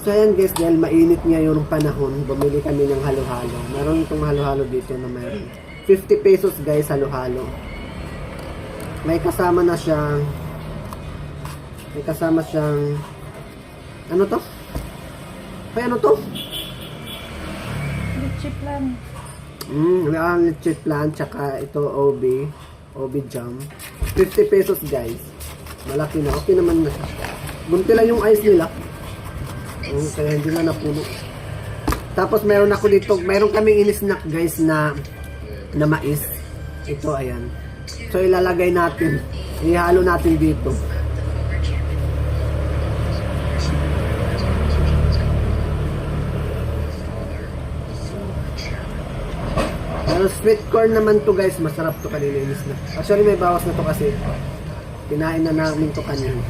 So ayan guys, dahil mainit ngayon yung panahon, bumili kami ng halo-halo. Meron itong halo-halo dito na meron 50 pesos guys, halo-halo. May kasama siyang ano to? Ay, ano to? Leche plan. Leche plan, tsaka ito OB jam. 50 pesos guys. Malaki na, okay naman na siya. Bunti lang yung ice nila. Kaya hindi na napuno. Tapos meron ako dito, meron kaming in-snack guys na mais. Ito, ayan. So ilalagay natin, ihalo natin dito. Pero sweet corn naman to guys, masarap to kanina yung snack. Actually may bawas na to kasi kinain na namin to kanina.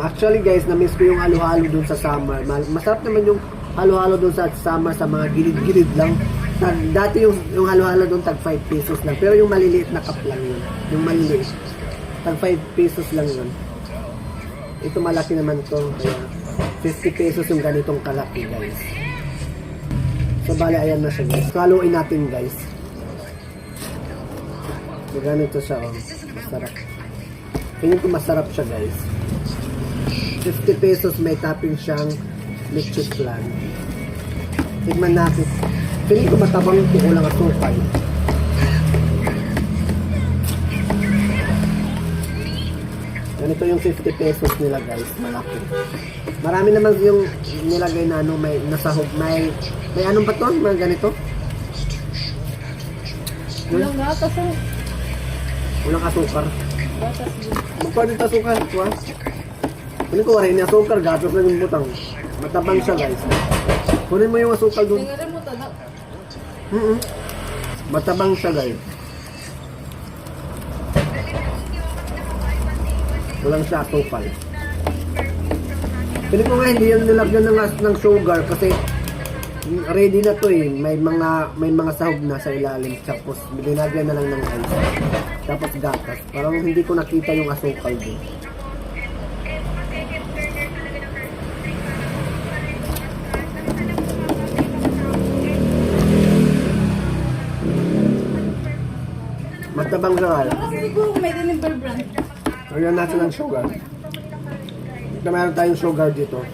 Actually guys, na-miss ko yung halo-halo dun sa summer. Masarap naman yung halo-halo dun sa summer sa mga gilid-gilid lang. Dati yung halo-halo dun tag 5 pesos lang. Pero yung maliliit na cup lang yun. Yung maliliit. Tag 5 pesos lang yun. Ito malaki naman to. Kaya 50 pesos yung ganitong kalaki guys. So bali ayan na siya guys. So haluin natin guys. So ganito siya oh. Masarap. Tingin ko masarap siya guys. 50 pesos may topping siyang leche flan. Tignan natin. Feeling ko matabang ito, kulang asukal. Ganito yung 50 pesos nila guys, malaki. Marami naman yung nilagay na ano, may nasahog, may anong ba to? Mga ganito? Walang gatas oh. Walang asukar. Gatas din. Magpapit asukar ito ah. Kunin ko rin, asukar, gatos na yung butang. Matabang siya guys. Kunin mo yung asukal dun. Tingnan mo to na. Matabang siya guys. Walang siya asukal. Pili ko nga hindi yan nilagyan ng sugar kasi ready na to eh. May mga sahog na sa ilalim. Tapos binagyan na lang ng ice. Tapos gatas. Parang hindi ko nakita yung asukal dun. Matabang siya. Kasi ko may deliver brand. Lagyan natin ng sugar. Ito meron tayong sugar dito.